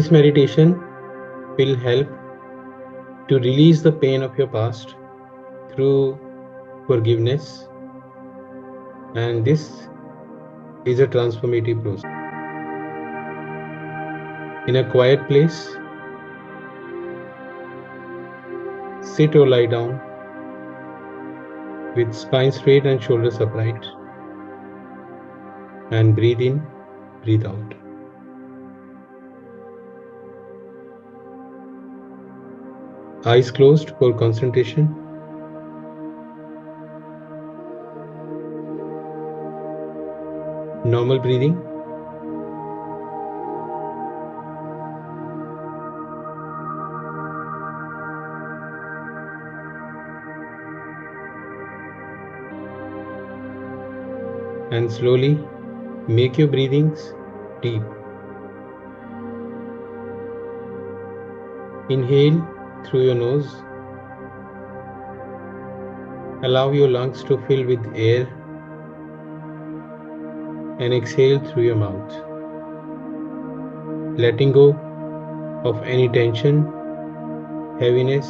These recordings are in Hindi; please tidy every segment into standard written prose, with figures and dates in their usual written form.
This meditation will help to release the pain of your past through forgiveness, and this is a transformative process. In a quiet place, sit or lie down with spine straight and shoulders upright, and breathe in, breathe out. Eyes closed for concentration. Normal breathing. And slowly make your breathings deep. Inhale through your nose. Allow your lungs to fill with air, and exhale through your mouth, letting go of any tension, heaviness,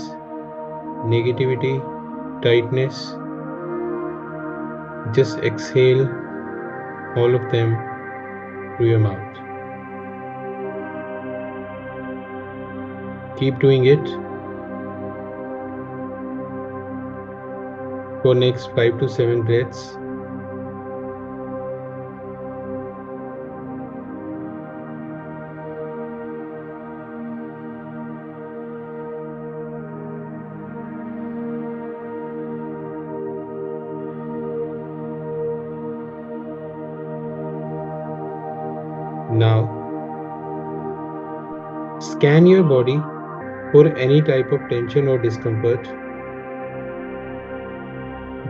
negativity, tightness. Just exhale all of them through your mouth. Keep doing it for next 5 to 7 breaths. Now, scan your body for any type of tension or discomfort.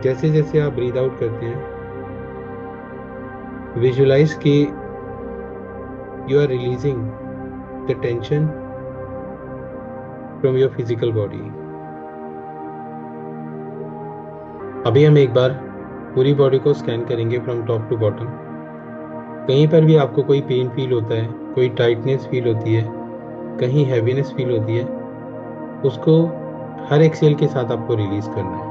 जैसे जैसे आप ब्रीद आउट करते हैं, विजुलाइज कि you are releasing the tension from your physical body. अभी हम एक बार पूरी बॉडी को स्कैन करेंगे फ्रॉम टॉप टू बॉटम. कहीं पर भी आपको कोई पेन फील होता है, कोई टाइटनेस फील होती है, कहीं हैवीनेस फील होती है, उसको हर एक्सेल के साथ आपको रिलीज करना है.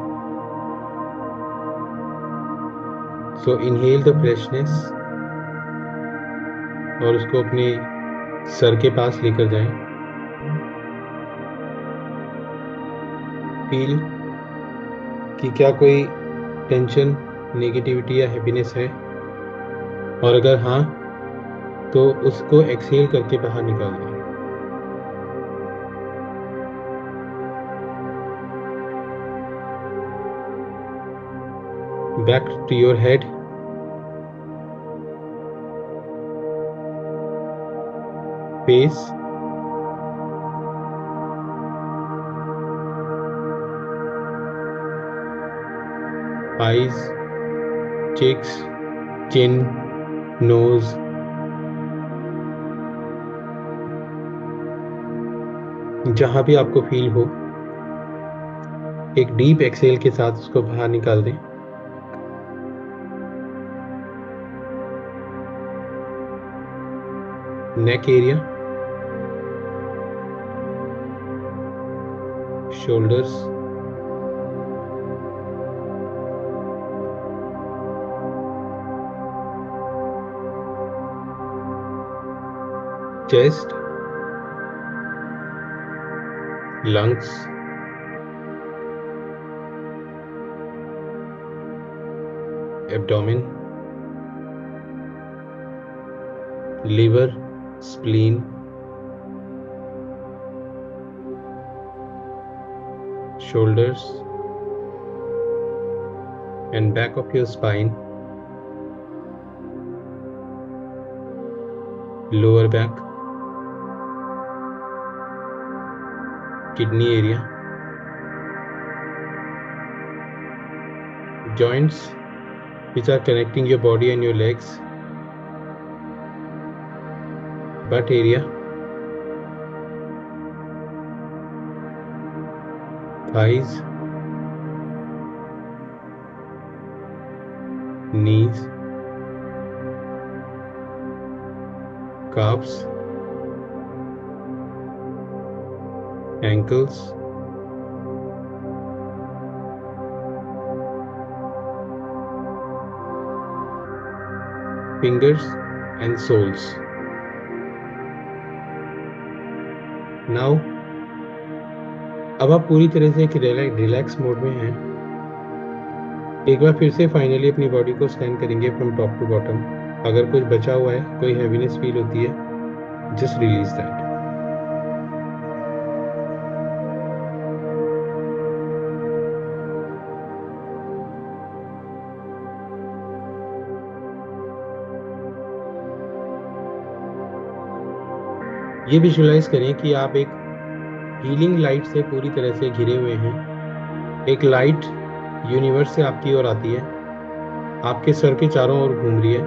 सो इनहेल द फ्रेशनेस और उसको अपने सर के पास लेकर जाएं. फील कि क्या कोई टेंशन, नेगेटिविटी या हैप्पीनेस है, और अगर हाँ तो उसको एक्सहेल करके बाहर निकाल दें. Back to your head. Face, eyes, cheeks, chin, nose. जहां भी आपको फील हो, एक डीप एक्सहेल के साथ उसको बाहर निकाल दें. Neck area, shoulders, chest, lungs, abdomen, liver, spleen, shoulders and back of your spine, lower back, kidney area, joints which are connecting your body and your legs, butt area, thighs, knees, calves, ankles, fingers and soles. Now अब आप पूरी तरह से एक रिलैक्स मोड में हैं। एक बार फिर से फाइनली अपनी बॉडी को स्कैन करेंगे फ्रॉम टॉप टू बॉटम। अगर कुछ बचा हुआ है, कोई हैवीनेस फील होती है, जस्ट रिलीज दैट। ये विजुलाइज करें कि आप एक हीलिंग लाइट से पूरी तरह से घिरे हुए हैं। एक लाइट यूनिवर्स से आपकी ओर आती है, आपके सर के चारों ओर घूम रही है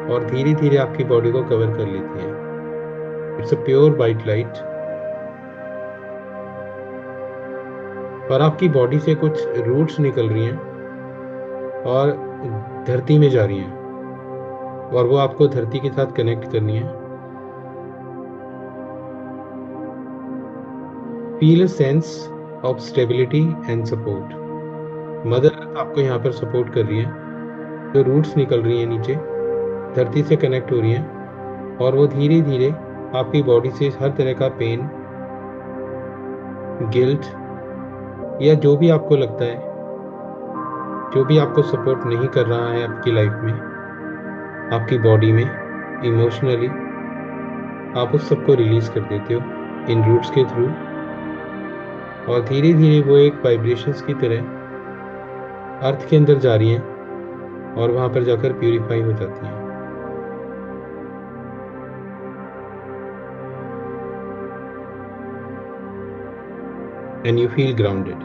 और धीरे धीरे आपकी बॉडी को कवर कर लेती है। It's a pure white light. और आपकी बॉडी से कुछ रूट्स निकल रही हैं और धरती में जा रही हैं और वो आपको धरती के साथ कनेक्ट करनी है। Feel a sense of stability and support. Mother earth आपको यहाँ पर सपोर्ट कर रही है। जो रूट्स निकल रही हैं नीचे, धरती से कनेक्ट हो रही हैं और वो धीरे धीरे आपकी बॉडी से हर तरह का पेन, गिल्ट या जो भी आपको लगता है, जो भी आपको सपोर्ट नहीं कर रहा है आपकी लाइफ में, आपकी बॉडी में, इमोशनली, आप उस सबको रिलीज कर देते हो इन रूट्स के थ्रू। और धीरे धीरे वो एक वाइब्रेशंस की तरह अर्थ के अंदर जा रही हैं और वहां पर जाकर प्यूरिफाई हो जाती हैं। And you feel grounded.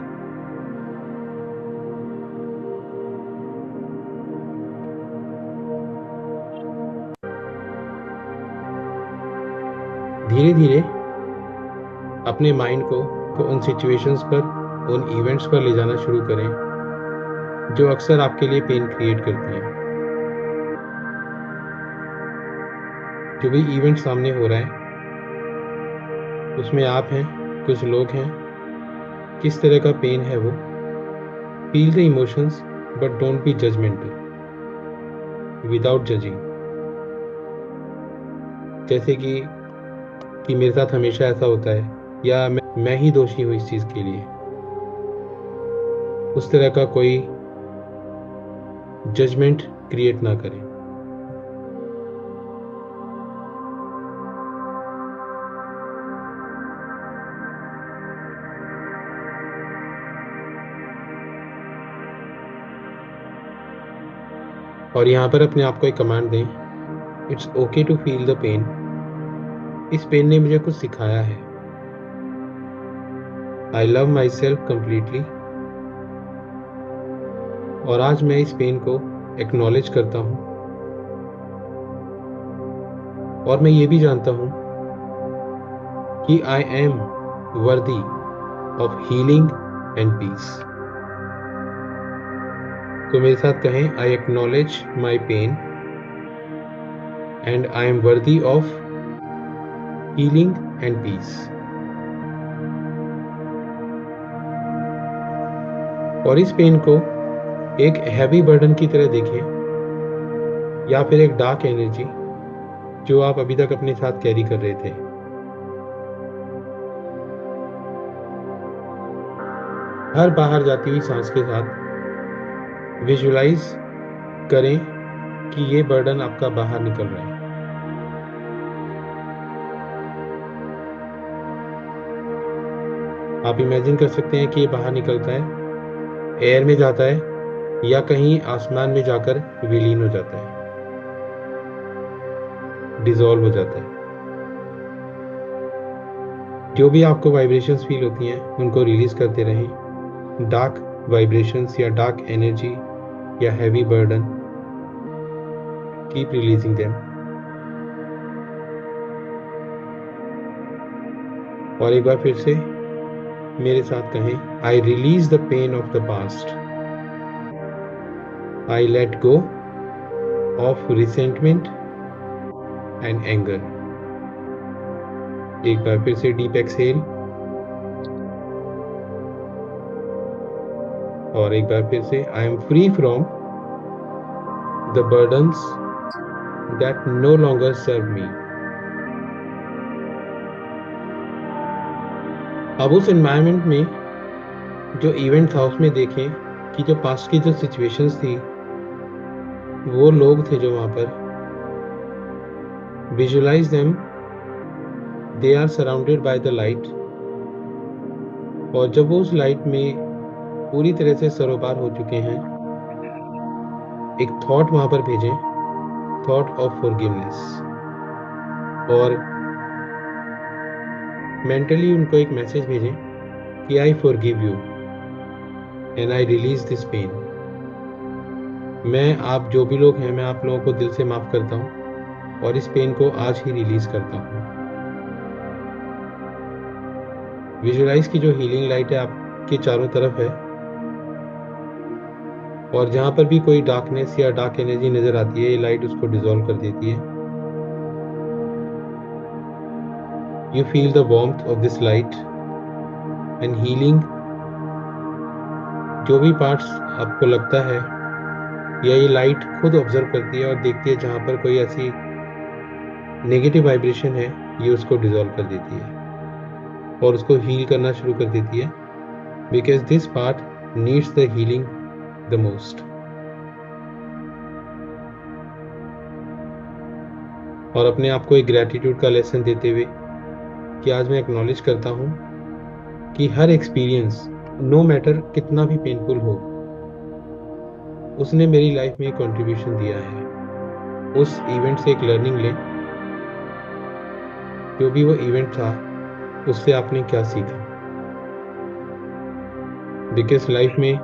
धीरे धीरे अपने माइंड को उन सिचुएशंस पर, उन इवेंट्स पर ले जाना शुरू करें जो अक्सर आपके लिए पेन क्रिएट करती हैं। जो भी इवेंट सामने हो रहा है उसमें आप हैं, कुछ लोग हैं, किस तरह का पेन है वो। Feel the emotions but don't be judgemental, without judging. जैसे कि मेरे साथ हमेशा ऐसा होता है या मैं ही दोषी हूं इस चीज के लिए, उस तरह का कोई जजमेंट क्रिएट ना करें। और यहाँ पर अपने आप को एक कमांड दें, it's okay to feel the pain. इस पेन ने मुझे कुछ सिखाया है। I love myself completely. और आज मैं इस पेन को एक्नॉलेज करता हूँ और मैं ये भी जानता हूँ कि I am worthy of healing and peace. तो मेरे साथ कहें, I acknowledge my pain and I am worthy of healing and peace. और इस पेन को एक हैवी बर्डन की तरह देखें या फिर एक डार्क एनर्जी जो आप अभी तक अपने साथ कैरी कर रहे थे। हर बाहर जाती हुई सांस के साथ विजुलाइज करें कि ये बर्डन आपका बाहर निकल रहा है। आप इमेजिन कर सकते हैं कि ये बाहर निकलता है, एयर में जाता है या कहीं आसमान में जाकर विलीन हो जाता है, डिसॉल्व हो जाता है। जो भी आपको वाइब्रेशंस फील होती हैं उनको रिलीज करते रहें। डार्क वाइब्रेशंस या डार्क एनर्जी या heavy burden, keep releasing them. और एक बार फिर से मेरे साथ कहें, I release the pain of the past. I let go of resentment and anger. एक बार फिर से डीप एक्सहेल और एक बार फिर से, I am free from the burdens that no longer serve me. अब उस एनवायरनमेंट में जो इवेंट था उसमें देखें कि जो पास्ट की जो सिचुएशंस थी, वो लोग थे जो वहां पर, visualise them, they are surrounded by the light. और जब वो उस लाइट में पूरी तरह से सरोबार हो चुके हैं, एक थॉट वहां पर भेजें, थॉट ऑफ फॉरगिवनेस। और मेंटली उनको एक मैसेज भेजें कि I forgive you and I release this pain. मैं, आप जो भी लोग हैं, मैं आप लोगों को दिल से माफ करता हूँ और इस पेन को आज ही रिलीज करता हूँ। विजुअलाइज की जो हीलिंग लाइट है आपके चारों तरफ है, और जहां पर भी कोई डार्कनेस या डार्क एनर्जी नजर आती है, ये लाइट उसको डिसॉल्व कर देती है। You feel the warmth of this light and healing. जो भी पार्ट्स आपको लगता है, या ये लाइट खुद ऑब्जर्व करती है और देखती है जहां पर कोई ऐसी नेगेटिव वाइब्रेशन है, ये उसको डिसॉल्व कर देती है और उसको हील करना शुरू कर देती है, because this part needs the healing the most. और अपने आप को एक ग्रेटिट्यूड का लेसन देते हुए कि आज मैं एक्नॉलेज करता हूँ कि हर एक्सपीरियंस, नो मैटर कितना भी पेनफुल हो, उसने मेरी लाइफ में एक कंट्रीब्यूशन दिया है। उस इवेंट से एक लर्निंग ले, जो भी वो इवेंट था उससे आपने क्या सीखा। बिकॉज लाइफ में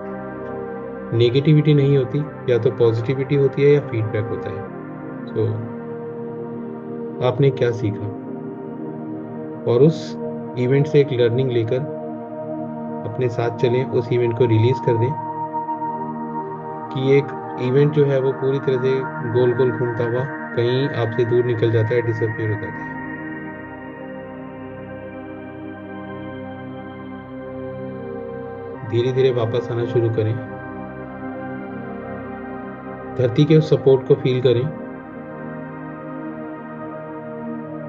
नेगेटिविटी नहीं होती, या तो पॉजिटिविटी होती है या फीडबैक होता है। तो आपने क्या सीखा, और उस इवेंट से एक लर्निंग लेकर अपने साथ चलें, उस इवेंट को रिलीज कर दें कि एक इवेंट जो है वो पूरी तरह से गोल गोल घूमता हुआ कहीं आपसे दूर निकल जाता है, डिसअपियर हो जाता है। धीरे धीरे वापस आना शुरू करें, धरती के उस सपोर्ट को फील करें,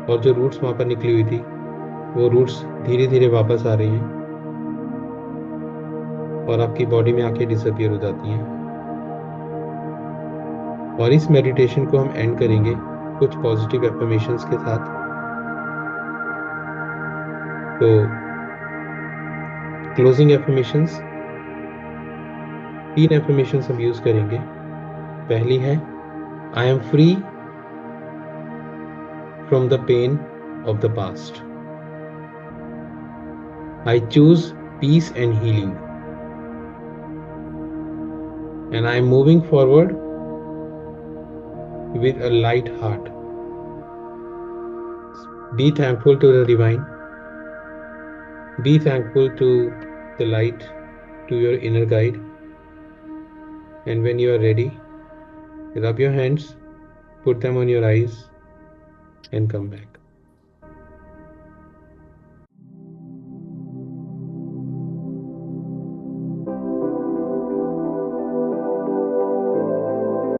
और जो रूट्स वहां पर निकली हुई थी, वो रूट्स धीरे धीरे वापस आ रही हैं और आपकी बॉडी में आके डिसअपियर हो जाती हैं। और इस मेडिटेशन को हम एंड करेंगे कुछ पॉजिटिव एफर्मेशंस के साथ। तो क्लोजिंग एफर्मेशंस, 3 एफर्मेशंस हम यूज करेंगे। पहली है, I am free from the pain of the past, I choose peace and healing, and I am moving forward with a light heart. Be thankful to the divine. Be thankful to the light, to your inner guide. And when you are ready, rub your hands, put them on your eyes, and come back.